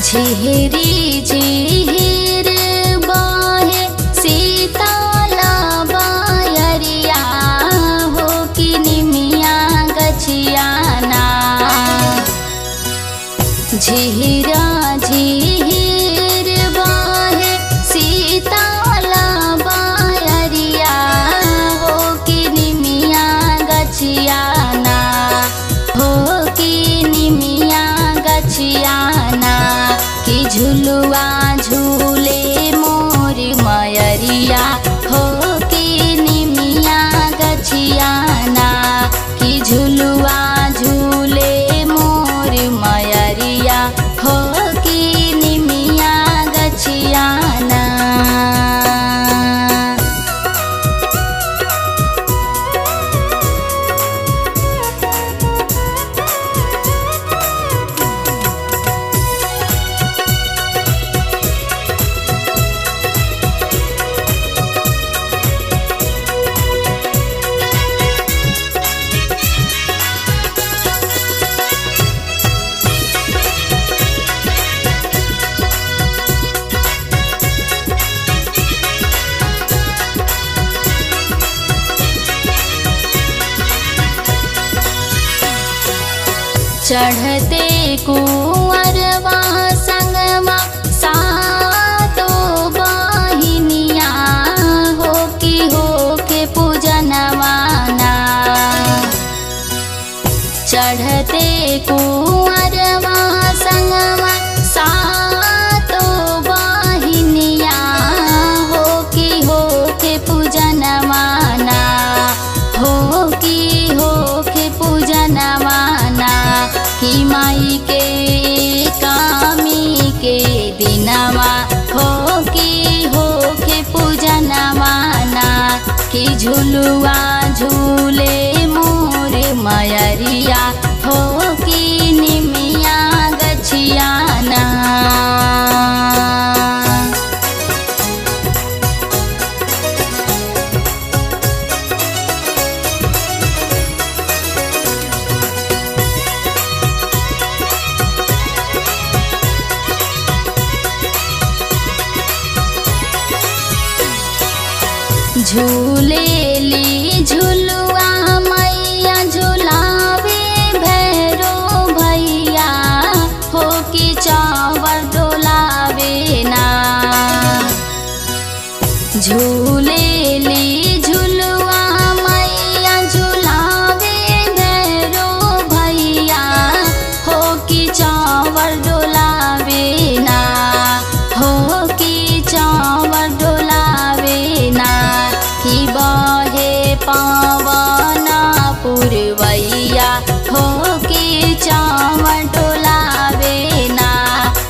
झिहिरी झिहिर बहे सीताला बायरिया हो कि निमिया गछियाना। झिहिरा झिहिर बहे सीताला बायरिया हो कि निमिया गछियाना हो कि निमिया गछियाना। कि झुलुआ झूले मोर मयरिया हो कि निमिया गछियाना। कि झुलुआ झूले मोर मयरिया हो कि निमिया गछियाना। चढ़ते कुंवरवा संगवा सातो बहिनिया हो के पूजनवाना। चढ़ते कुंवरवा संगवा सातो बहिनिया हो के पूजनवाना हो के पूजनवाना। कि माई के कामी के दिनवा हो के पूजनवाना। कि झुलुआ झूले मोर मयरिया हो कि निमिया गछियाना। झूलेली झुलुआ मैया झुलावे भैरो भैया हो कि चावर डोलावे ना। झूलेली झुलुआ मैया झुलावे भैरो भैया हो कि चावर डोलावे ना हो कि चावर डोलावे ना। कि बहे पावना पुरवैया हो कि चावर डोलावे ना।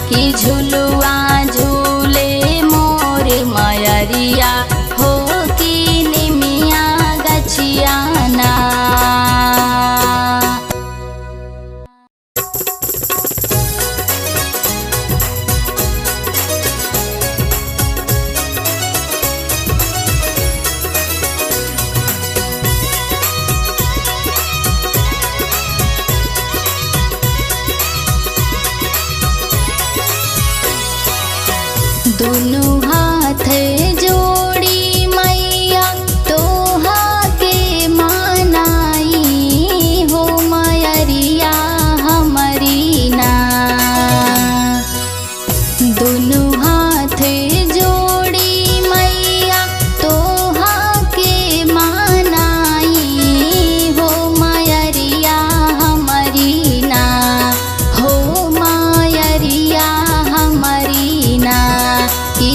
कि झुलुआ झूले मोर मयरिया हो कि निमिया गछियाना। दुनु हाथ जोड़ी मैया तोहा के मनाई हो मयरिया हमरी ना। दुनु हाथ जोड़ी मैया तोहा के मनाई हो मयरिया हमरी ना हो मयरिया हमरी ना। कि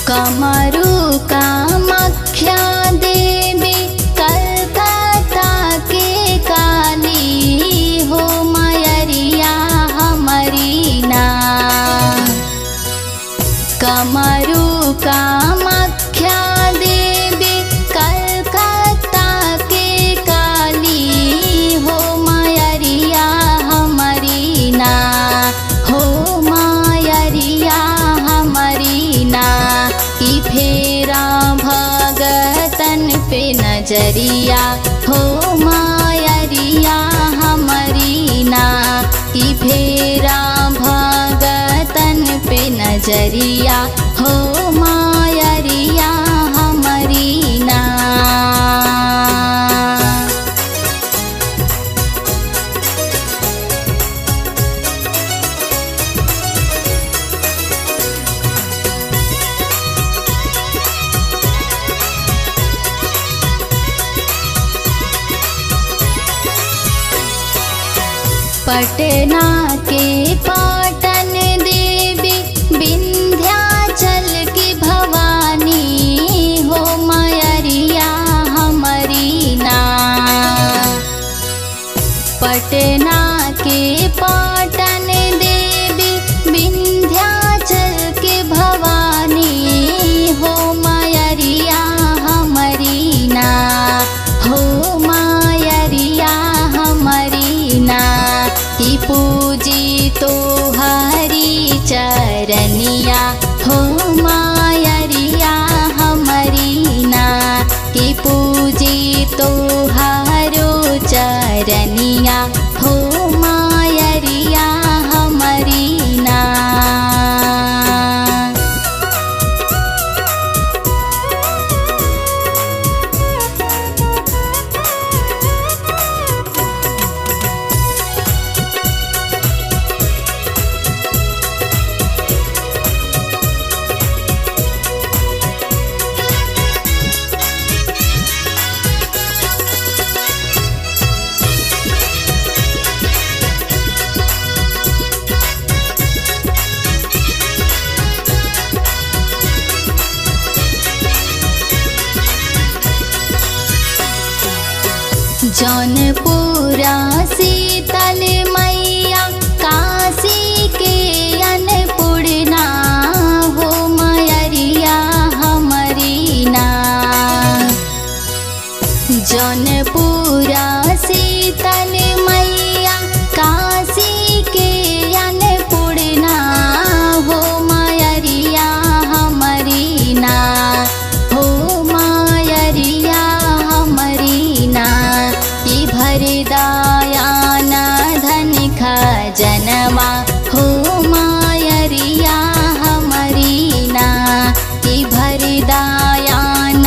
कमरु कामाख्या देवी कलकत्ता के काली हो मयरिया हमारी ना। कमरु कामाख्या देवी कलकत्ता के काली हो मयरिया हमारी ना। हो मयरिया हमारी ना। ई फेरा भगतन पे नजरिया हो मयरिया हमारी ना। ई फेरा भगतन पे नजरिया हो मयरिया हमारी ना। पटना के पाटन देवी विंध्याचल की भवानी हो मयरिया हमारी ना। पटना के पाटन देवी विंध्याचल के भवानी हो मयरिया हमारी ना। हो मयरिया हमारी ना। ई पूजी तो हरी चरनिया हो मयरिया हमारी ना। ई पूजी तो हरो चरनिया हो मयरिया हमारी ना। जौनपुरा शीतल मैया काशी के अन्नपूर्णा हो मयरिया हमारी ना। जौनपुरा शीतल मैया काशी के अन्नपूर्णा हो मयरिया हमारी ना। हो मयरिया हमारी ना। ई भरदायान धन खजनवा हो मयरिया हमारी ना। ई भरदायान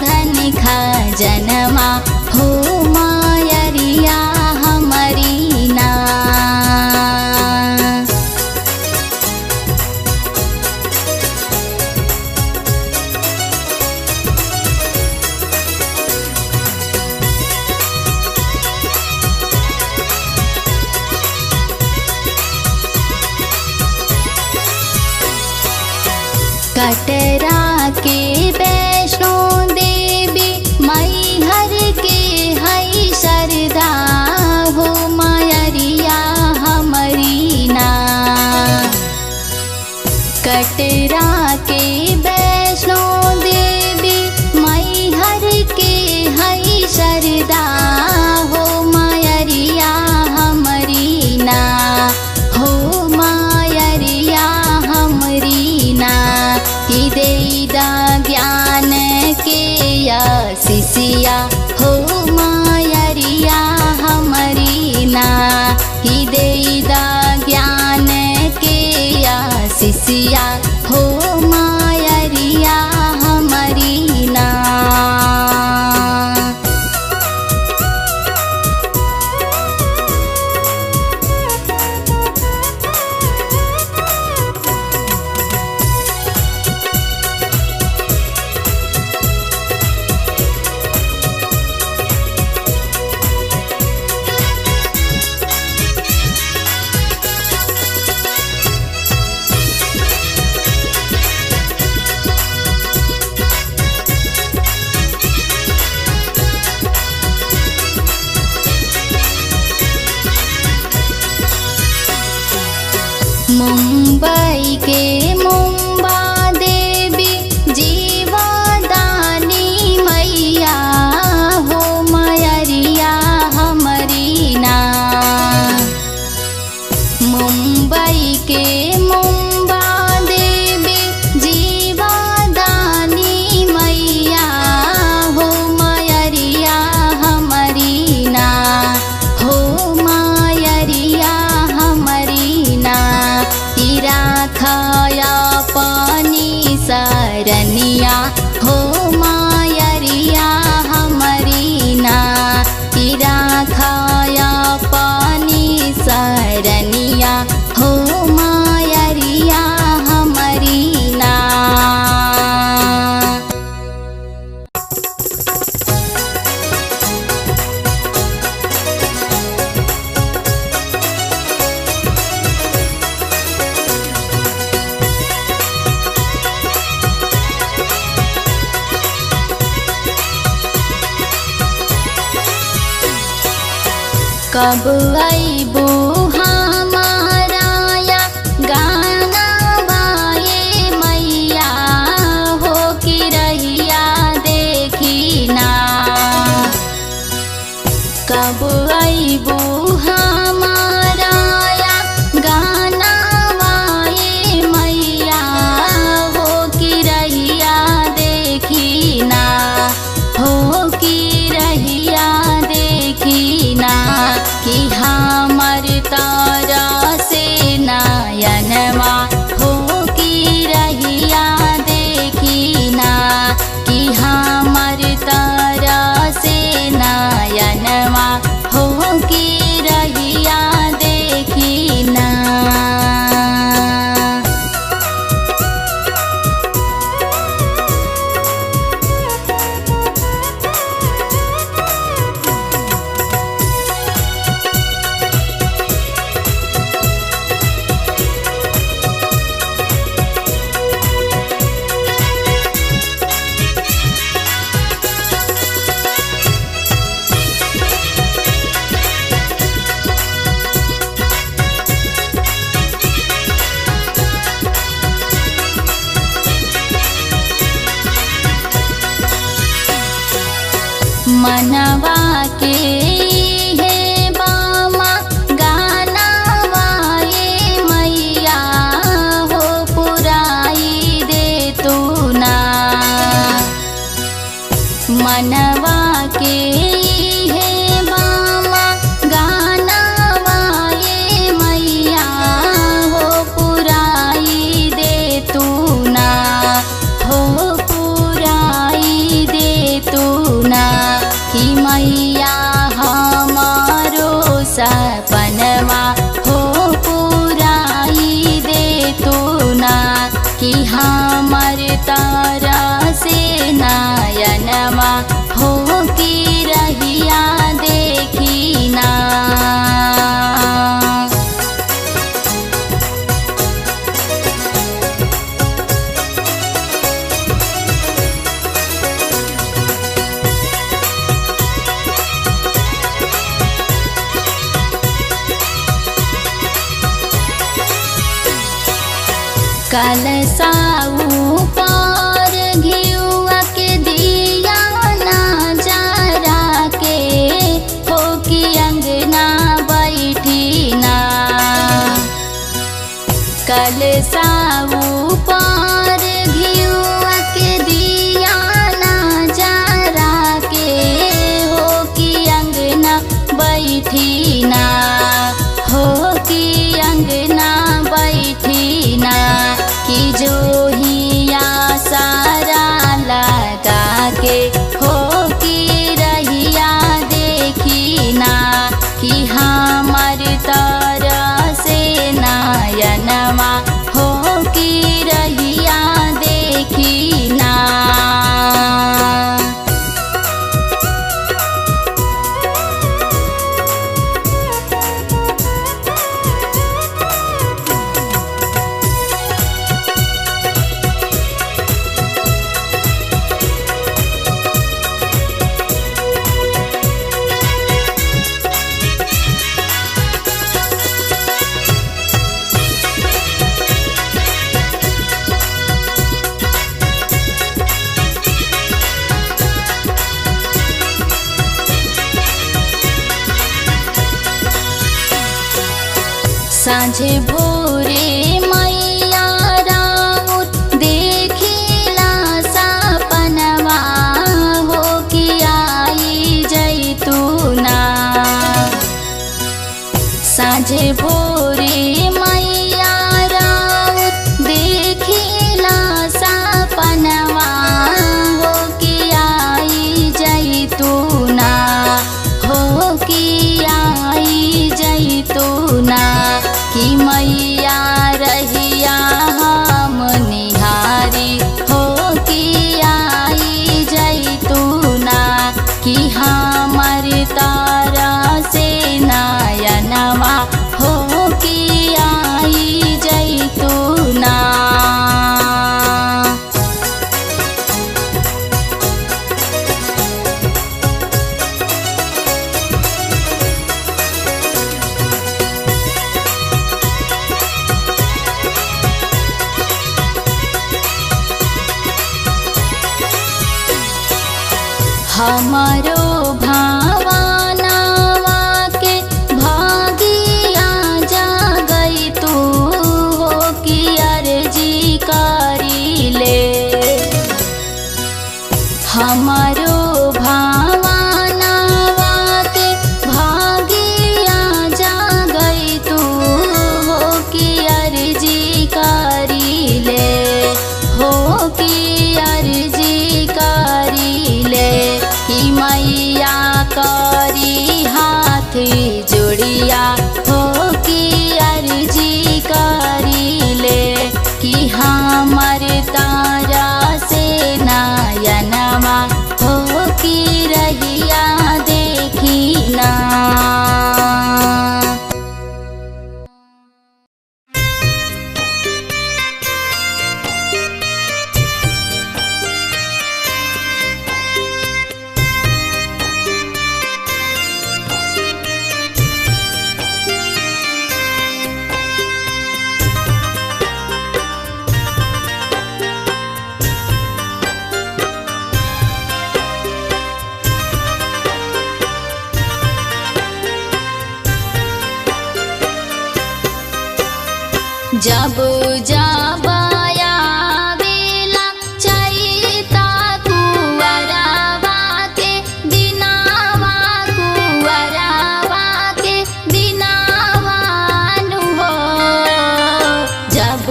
धन खजनवा हो मयरिया हमारी ना। कटरा के वैष्णो देवी मैहर के हई शरदा हो मयरिया हमारी ना। कटरा के वैष्णो देवी मैहर के हई शरदा हो मयरिया हमारी ना। हो मयरिया हमारी ना। ई देदा ज्ञान के आशीषिया हो मयरिया हमारी ना। ई देदा ज्ञान के आशीषिया हो मयरिया हमारी ना। मुंबई के मुंबा देवी जीवदानी मैया हो मयरिया हमारी ना। मुंबई के मुंबा देवी जीवदानी मैया हो मयरिया हमारी ना। हो मयरिया हमारी ना। राखया पानी सरनिया हो मयरिया हमारी ना। राखया पानी सरनिया हो मयरिया हमारी ना। कब अइबू हमारा या गाना बाए मैया हो कि रहिया देखी ना। कब अइबू हमारा या गाना बाए मैया हो कि रहिया देखी ना। हो कि रहिया देखी ना। कि हमर तारा से नयनवा हो कि रहिया देखी ना। कि हमर तारा से नयनवा हो कि रहिया देखी ना। मनवा के हे बामा गाना वाए मैया हो पुराई दे तू ना। मनवा के हे बामा गाना वाए मैया हो पुराई दे तू ना। हो पुराई दे तू ना। कि मैया हमारो सपनवा हो पुराई दे तू ना। कि हमर तारा से नयनवा हो कि रहिया देखी ना। कलसाऊ पार घिउआ के दिया ना जरा के हो कि अंगना बैठी ना। कलसाऊ पार घिउआ के दिया ना जरा के हो कि अंगना बैठी ना। हो कि अंगना बैठी ना। कि जो हिया सारा लगा के हो कि रहिया देखी ना। कि हमर तारा से नयनवा हो कि रहिया देखी ना। साँझे भोरे मैया राउर देखिला सपनवा हो कि आई जैतूना। साँझे भोरे मैया राउर देखिला सपनवा हो कि आई जैतूना, हो कि आई जैतूना। कि मैया रहिया हम निहारी हो कि आई जैतूना। कि हमर तारा से नयनवा हो कि आई जैतूना। हमारो भावनावा के भागिया जागई तू हो कि अर्जी करी ले। हमारो भावनावा के भागिया जागई तू हो कि अर्जी करी ले, हो कि अर्जी करी ले। कि मैया करी हाथ जोड़िया हो कि अर्जी करी ले। कि हमर तारा से नयनवा हो कि रहिया देखिना। जब जब आवेला चैता कुंवरवा के दिनावा, कुंवरवा के दिनावा नु हो। जब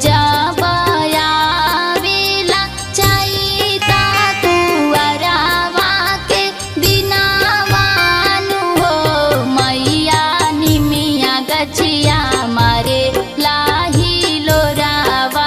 जब आवेला चैता कुंवरवा के दिनावा नु हो। मैया निमिया गछिया मारे लाही लोरावा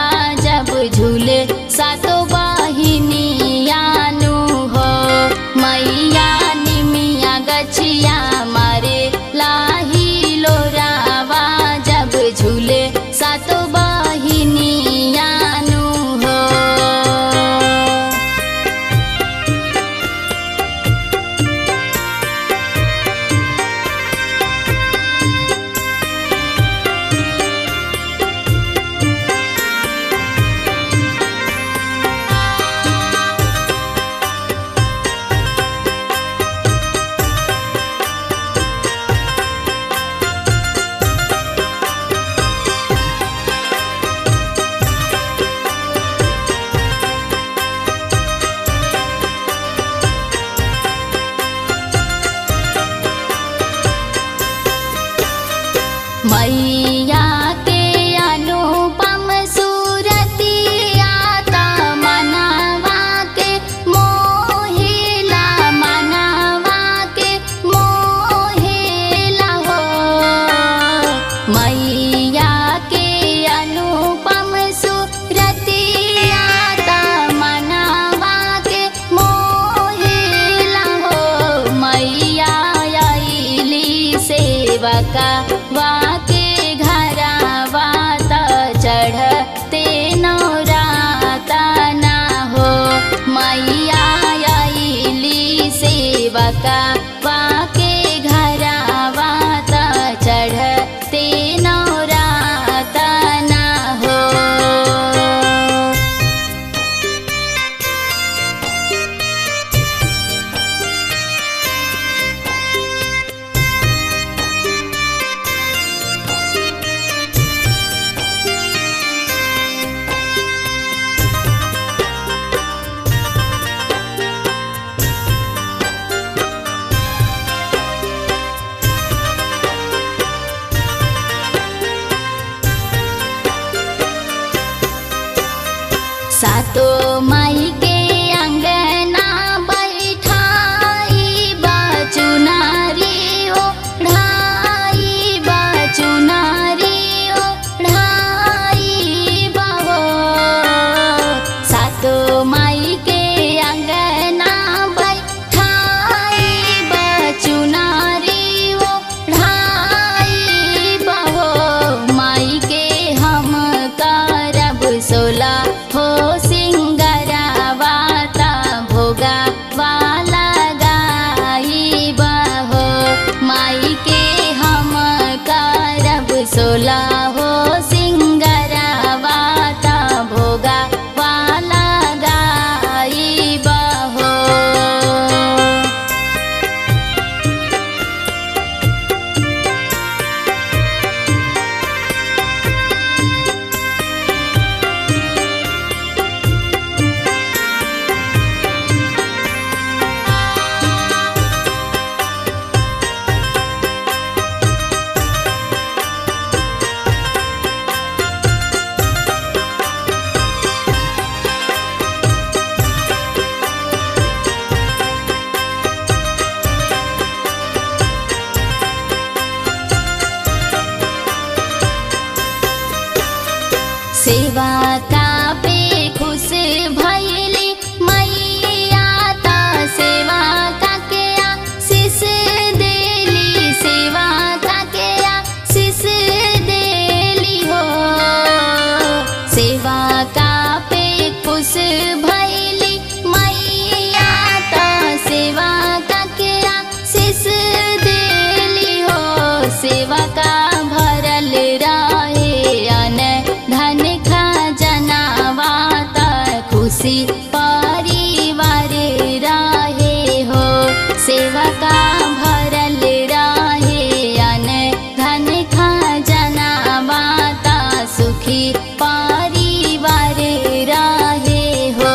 सातो माई के अंगना बैठाई बाचुनारी ओढ़ाई बाचुनारी ओढ़ाई बहो सातो माई के अंगना बैठाई बाचुनारी ओढ़ाई बहो माई के हम करब सोला हो सिंगरावाता भोगा वाला गाई बहो माई के हम करब सोला हो सिंगरावाता भोगा वाला गाई बहो। सेवा का पे खुश भैली मैया ता सेवा का के आशीष देली सेवा का के आशीष देली हो सेवा का पे खुश भैली मैया ता सेवा का के आशीष देली हो सेवा का भरल रहे अन धन खजनावाता खुशी परिवार रहे हो सेवा का भरल रहे अन धन खजनावाता सुखी परिवार रहे हो।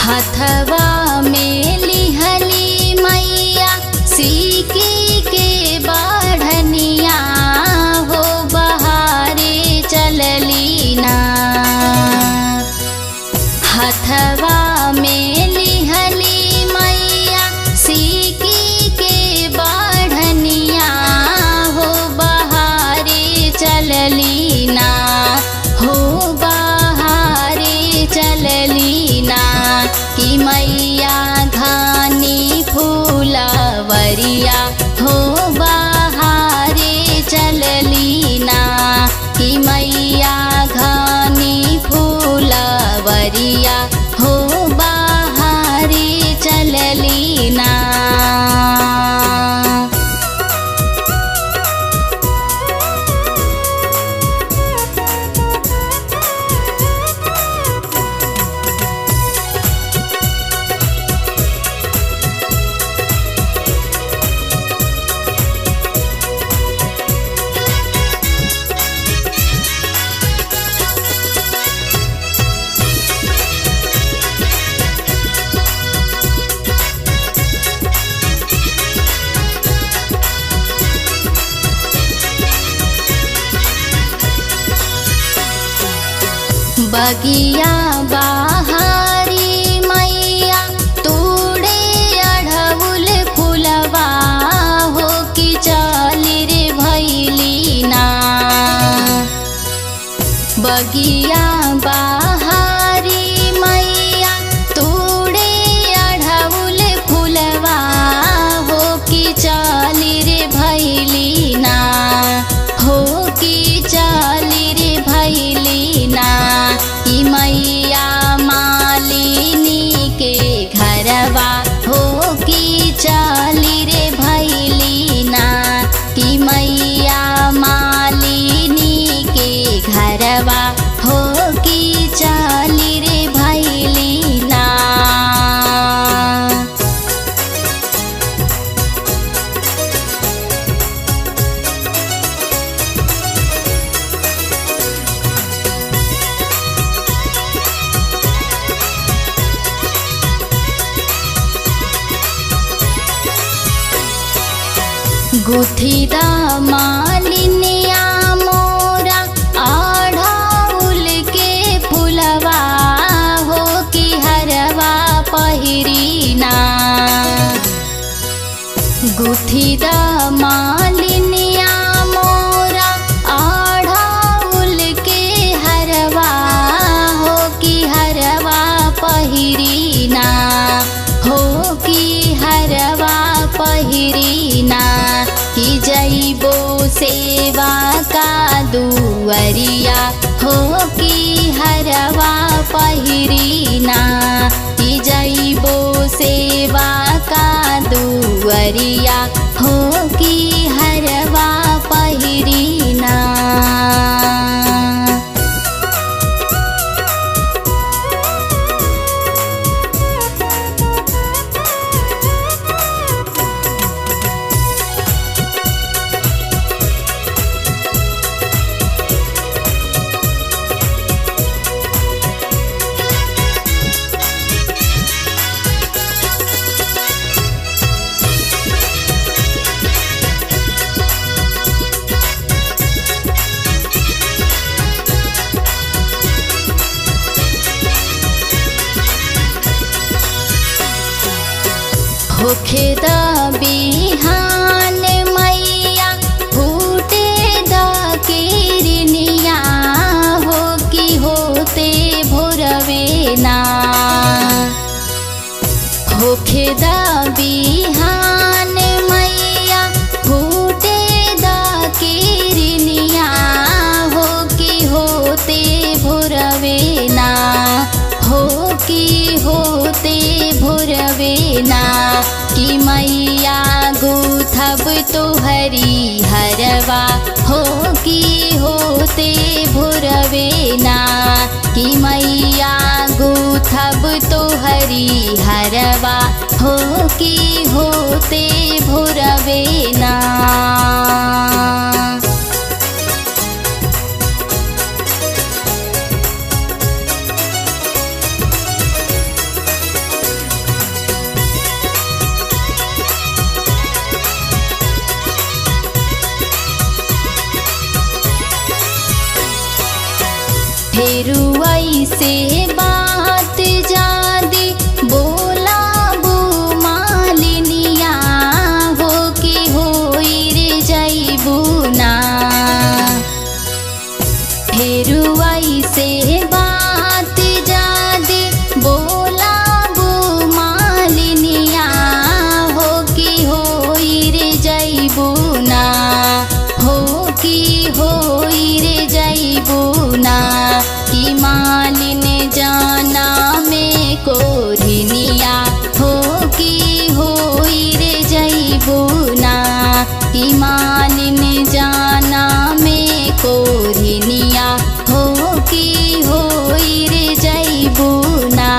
हथवा में लिहली मैया सीकी के बढ़निया हो बहारे चलली ना हथवा में लिहली मैया सीकी के बढ़निया हो बहारे चलली ना हो बहारे चलली ना कि मैया घानी फूलवरिया हो बहारे चलली ना कि मैया घानी फूलवरिया हो बहारे चलली ना। बगिया बहारी मैया तोड़े अढ़उल फुलवा हो कि चली रे भैली ना बगिया बहारी मैया तोड़े अढ़उल फुलवा हो कि चली रे भैली ना हो कि चली रे भैली ना कि मैया मालिनी के घरवा हो कि चली रे भैली ना कि मैया मालिनी के घरवा हो कि चली रे भैली ना। गुथिदा मालिनिया मोरा अढ़ौल के फुलवा हो कि हरवा पहिरीना। गुथिदा मालिनिया मोरा अढ़ौल के हरवा हो कि हरवा पहिरीना हो कि हरवा पहिरीना। कि जइबो सेवा का दुअरिया हो कि हरवा पहिरीना। कि जइबो सेवा का दुअरिया हो कि हरवा पहिरीना। होखे द बिहान मैया फूटे द किरनिया हो कि होते भोरवेना। होखे द बिहान मैया फूटे द किरनिया हो कि होते भोरवेना हो कि होते भोरवेना। कि मैया गुथब तोहरी हरवा हो कि होते भोरवेना। कि मैया गुथब तोहरी हरवा हो कि होते भोरवेना। फेरू ऐसे बात जादी बोला बू मालिनिया हो कि होई रे जइबू ना। फेरू ऐसे बात जादी बोला बू मालिनिया हो कि होई रे जइबू ना हो कि होई रे जइबू ना। कि मालिन जाना में कोरिनिया हो कि होई रे जइबू ना। कि मालिन जाना में कोरिनिया हो कि होई रे जइबू ना।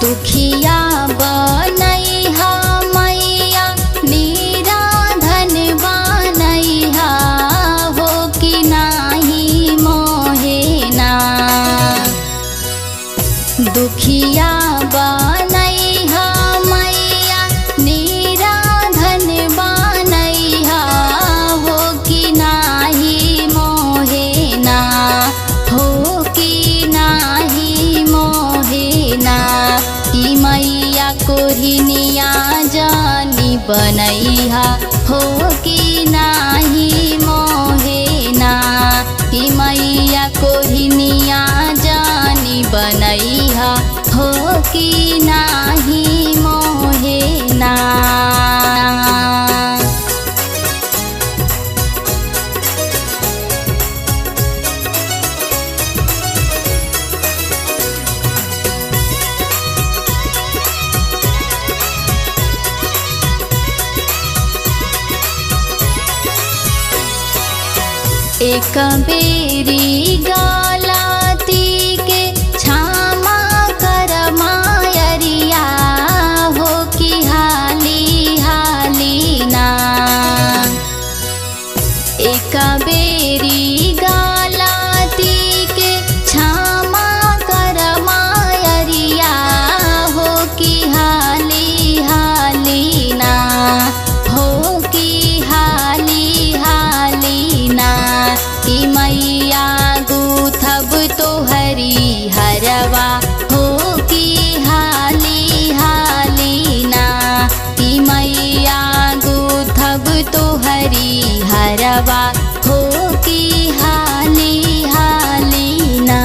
दुखिया बनैहा मैया निराधन बनैहा हो कि नाही मोहेना। दुखिया बनैहा मैया निराधन बनैहा हो कि नाही मोहेना हो कि नाही मोहेना। कि मैया कोरिनिया जानी बनैहा हो कि नाही मोहेना। कि मैया कोरिनिया जानी बनैहा हो कि नाही मोहेना। एक बेरी गलती के क्षमा कर मायरिया हो कि हाली हाली ना। एक बेरी गलती के क्षमा कर मायरिया हो कि हाली हाली ना, हो कि हाली हाली ना। कि मैया गूथब तोहरी हरवा हो कि हाली हाली ना। कि मैया गूथब तोहरी हरवा हो कि हाली हाली ना।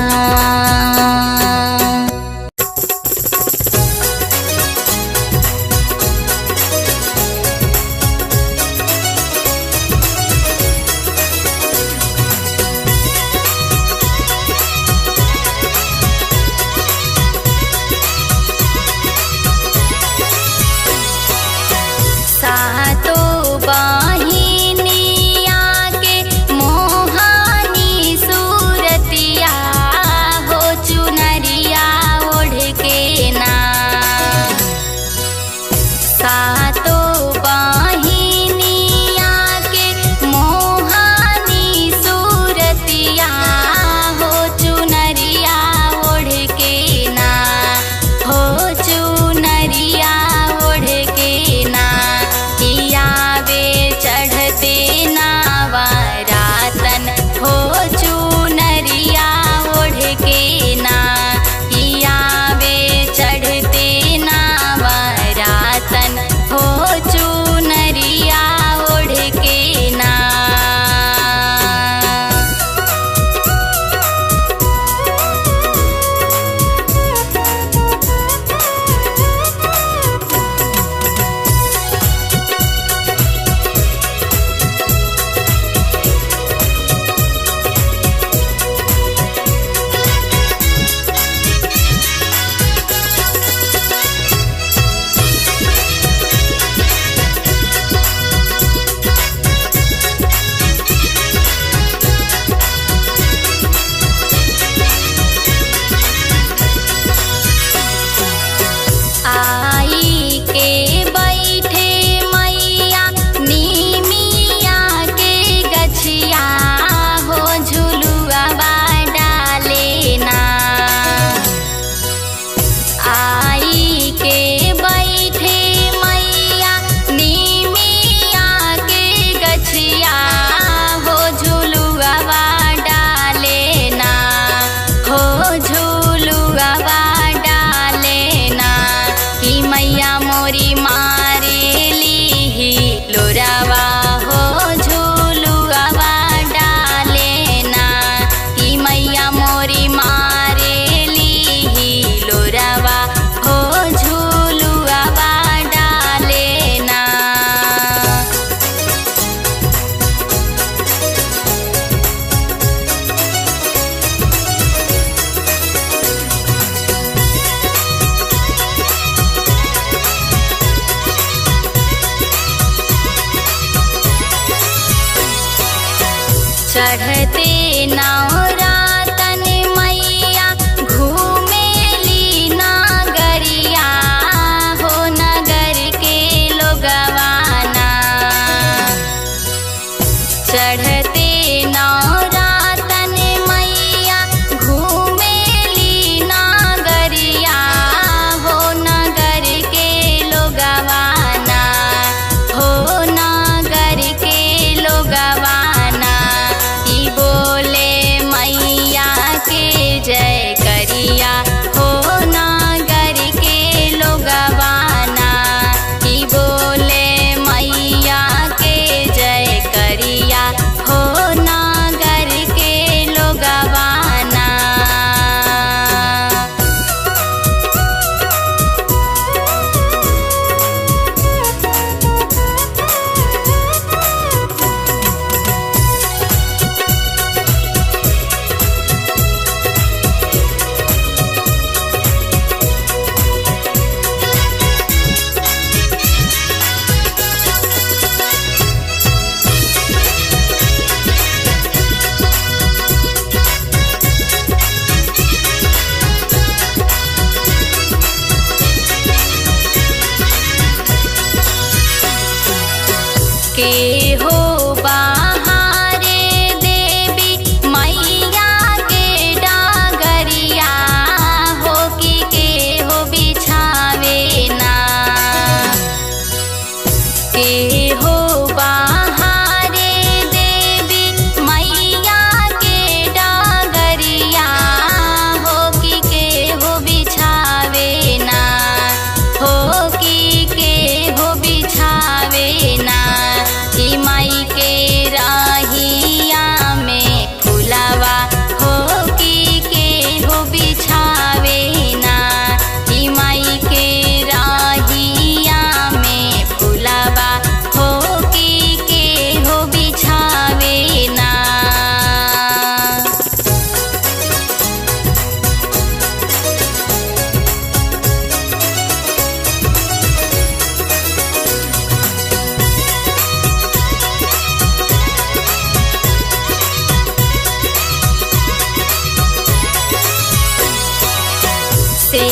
सातो बहिनिया के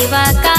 सेवा का